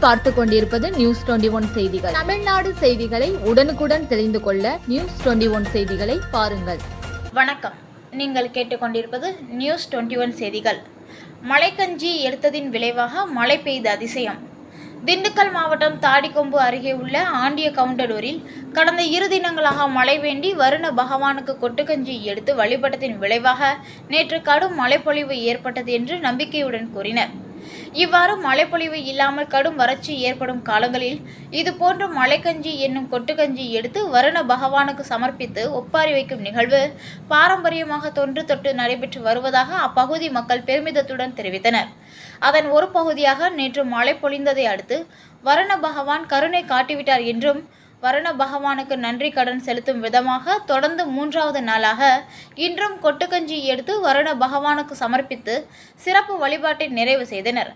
நீங்கள் பார்த்து கொண்டிருப்பது நியூஸ் 21 செய்திகள். தமிழ்நாடு செய்திகளை உடனுக்குடன் தெரிந்து கொள்ள நியூஸ் 21 செய்திகளை பாருங்கள். வணக்கம். நீங்கள் கேட்டுக்கொண்டிருப்பது நியூஸ் 21 செய்திகள். மழைக்கஞ்சி எடுத்ததின் விளைவாக மழை பெய்த அதிசயம். திண்டுக்கல் மாவட்டம் தாடிக்கொம்பு அருகே உள்ள ஆண்டிய கவுண்டலூரில் கடந்த 2 தினங்களாக மழை வேண்டி வருண பகவானுக்கு கொட்டுக்கஞ்சி எடுத்து வழிபட்டதின் விளைவாக நேற்று கடும் மழைப்பொழிவு ஏற்பட்டது என்று நம்பிக்கையுடன் கூறினர். இவ்வாறு மழைப்பொழிவு இல்லாமல் கடும் வறட்சி ஏற்படும் காலங்களில் இதுபோன்ற மழைக்கஞ்சி என்னும் கொட்டுக்கஞ்சி எடுத்து வருண பகவானுக்கு சமர்ப்பித்து ஒப்பாரி வைக்கும் நிகழ்வு பாரம்பரியமாக தொன்று தொட்டு நடைபெற்று வருவதாக அப்பகுதி மக்கள் பெருமிதத்துடன் தெரிவித்தனர். அதன் ஒரு பகுதியாக நேற்று மழை பொழிந்ததை அடுத்து வருண பகவான் கருணை காட்டிவிட்டார் என்றும் வருண பகவானுக்கு நன்றி கடன் செலுத்தும் விதமாக தொடர்ந்து 3வது நாளாக இன்றும் கொட்டுக்கஞ்சி எடுத்து வருண பகவானுக்கு சமர்ப்பித்து சிறப்பு வழிபாட்டை நிறைவு செய்தனர்.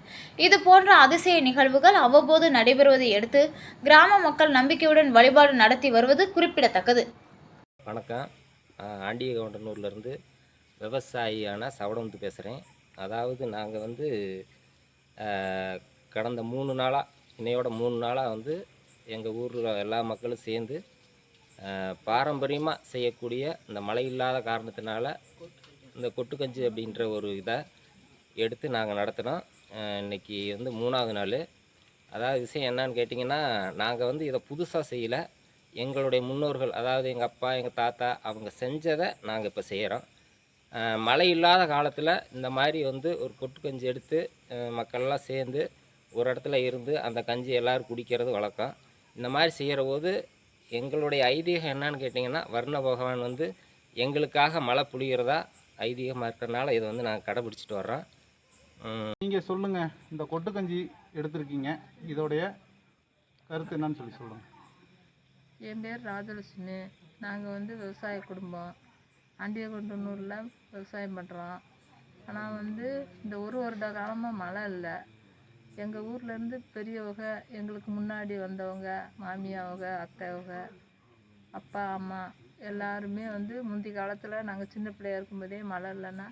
இது போன்ற அதிசய நிகழ்வுகள் அவ்வப்போது நடைபெறுவதை அடுத்து கிராம மக்கள் நம்பிக்கையுடன் வழிபாடு நடத்தி வருவது குறிப்பிடத்தக்கது. வணக்கம். ஆண்டிய கவுண்டனூர்லேருந்து விவசாயியான சவடமுத்து பேசுகிறேன். அதாவது நாங்கள் கடந்த 3 நாளாக இன்னையோட 3 நாளாக எங்கள் ஊரில் எல்லா மக்களும் சேர்ந்து பாரம்பரியமாக செய்யக்கூடிய இந்த மழை இல்லாத காரணத்தினால இந்த கொட்டுக்கஞ்சி அப்படின்ற ஒரு இதை எடுத்து நாங்கள் நடத்தினோம். இன்றைக்கி 3வது நாள். அதாவது விஷயம் என்னன்னு கேட்டிங்கன்னா, நாங்கள் இதை புதுசாக செய்யலை. எங்களுடைய முன்னோர்கள், அதாவது எங்கள் அப்பா எங்கள் தாத்தா அவங்க செஞ்சதை நாங்கள் இப்போ செய்கிறோம். மழை இல்லாத காலத்தில் இந்த மாதிரி ஒரு கொட்டுக்கஞ்சி எடுத்து மக்கள்லாம் சேர்ந்து ஒரு இடத்துல இருந்து அந்த கஞ்சி எல்லோரும் குடிக்கிறது வழக்கம். இந்த மாதிரி செய்கிற போது எங்களுடைய ஐதீகம் என்னன்னு கேட்டிங்கன்னா, வருண பகவான் எங்களுக்காக மழை பொழிகிறதா ஐதீகமாக இருக்கிறனால இதை நாங்கள் கடைபிடிச்சிட்டு வர்றோம். நீங்கள் சொல்லுங்கள், இந்த கொட்டுக்கஞ்சி எடுத்திருக்கீங்க, இதோடைய கருத்து என்னன்னு சொல்லுங்கள். என் பேர் ராஜலட்சுமி. நாங்கள் விவசாய குடும்பம். ஆண்டியகவுண்டனூரில் விவசாயம் பண்ணுறோம். ஆனால் இந்த ஒரு வருட காலமாக மழை இல்லை. எங்கள் ஊர்லேருந்து பெரியவங்க, எங்களுக்கு முன்னாடி வந்தவங்க, மாமியாவங்க, அத்தைவங்க, அப்பா அம்மா எல்லாருமே முந்தி காலத்தில் நாங்கள் சின்ன பிள்ளையா இருக்கும்போதே மழை இல்லைன்னா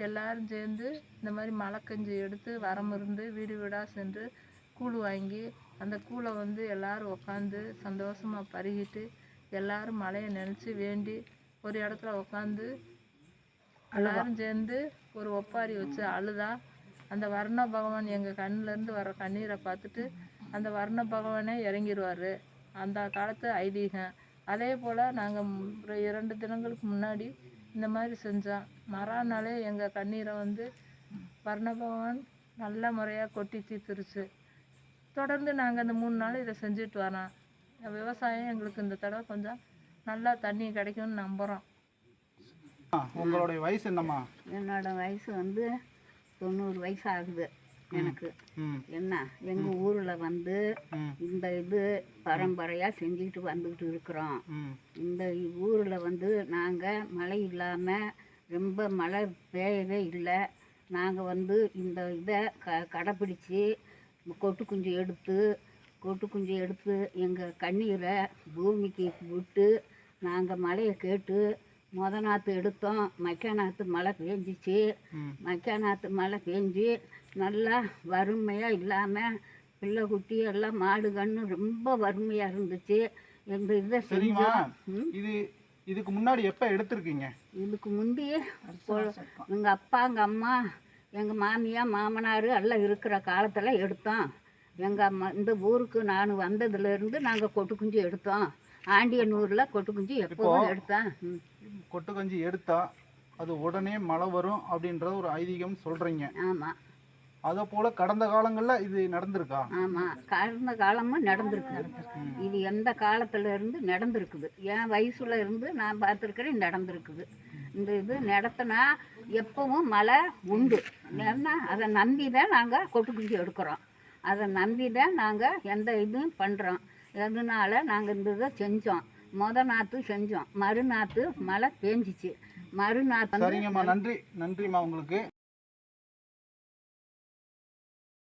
எல்லோரும் சேர்ந்து இந்த மாதிரி மழைக்கஞ்சி எடுத்து வரமிருந்து வீடு வீடாக சென்று கூழ் வாங்கி அந்த கூழை எல்லோரும் உட்காந்து சந்தோஷமாக பருகிட்டு எல்லோரும் மழையை நினச்சி வேண்டி ஒரு இடத்துல உட்காந்து எல்லோரும் சேர்ந்து ஒரு ஒப்பாரி வச்சு அழுதா அந்த வர்ண பகவான் எங்கள் கண்ணிலேருந்து வர கண்ணீரை பார்த்துட்டு அந்த வர்ண பகவானே இறங்கிடுவார். அந்த காலத்து ஐதீகம். அதே போல் நாங்கள் 2 தினங்களுக்கு முன்னாடி இந்த மாதிரி செஞ்சோம். மறாநாளே எங்கள் கண்ணீரை வர்ண பகவான் நல்ல முறையாக கொட்டி தீர்த்துருச்சு. தொடர்ந்து நாங்கள் இந்த 3 நாள் இதை செஞ்சுட்டு வரோம். விவசாயம் எங்களுக்கு இந்த தடவை கொஞ்சம் நல்லா தண்ணி கிடைக்கும்னு நம்புகிறோம். உங்களுடைய வயசு என்னம்மா? என்னோட வயசு 90 வயசு ஆகுது எனக்கு. என்ன எங்கள் ஊரில் இந்த இது பரம்பரையாக செஞ்சுக்கிட்டு வந்துக்கிட்டு இருக்கிறோம். இந்த ஊரில் நாங்கள் மழை இல்லாமல் ரொம்ப மழை பெய்யவே இல்லை. நாங்கள் இந்த இதை கடைப்பிடிச்சி கொட்டுக்குஞ்சு எடுத்து எங்கள் கண்ணீரை பூமிக்கு விட்டு நாங்கள் மழையை கேட்டு நாற்று எடுத்தோம். நாற்று மழை பெஞ்சிச்சு. நாற்று மழை பெஞ்சு நல்லா வறுமையாக இல்லாமல் பிள்ளை குட்டி எல்லாம் மாடு கன்று ரொம்ப வறுமையாக இருந்துச்சு. எங்கள் இதை செஞ்சோம். இதுக்கு முன்னாடி எப்போ எடுத்திருக்கீங்க? இதுக்கு முந்தி எங்கள் அப்பா எங்கள் அம்மா எங்கள் மாமியார் மாமனார் எல்லாம் இருக்கிற காலத்தில் எடுத்தோம். எங்கள் இந்த ஊருக்கு நான் வந்ததுலேருந்து நாங்கள் கொட்டுக்குஞ்சு எடுத்தோம். ஆண்டியனூரில் கொட்டுக்குஞ்சு எப்போதும் எடுத்தேன். கொட்டுக்கஞ்சி எடுத்தா அது உடனே மழை வரும் அப்படின்ற ஒரு ஐதீகம் சொல்கிறீங்க. ஆமாம். அதை போல் கடந்த காலங்களில் இது நடந்திருக்கா? ஆமாம், கடந்த காலமும் நடந்திருக்குது. இது எந்த காலத்துலேருந்து நடந்திருக்குது. என் வயசுல இருந்து நான் பார்த்துருக்கிறேன், நடந்திருக்குது. இந்த இது நடத்தினா எப்பவும் மழை உண்டு. ஏன்னா அதை நம்பி தான் நாங்கள் கொட்டுக்குஞ்சு எடுக்கிறோம். அதை நம்பி தான் நாங்கள் எந்த இதுவும் பண்ணுறோம். அதனால நாங்கள் இந்த இதை செஞ்சோம். நாற்று செஞ்சோம். மறுநாற்று மழை பெஞ்சிச்சு. மறுநாற்று. சரிங்கம்மா, நன்றிம்மா உங்களுக்கு.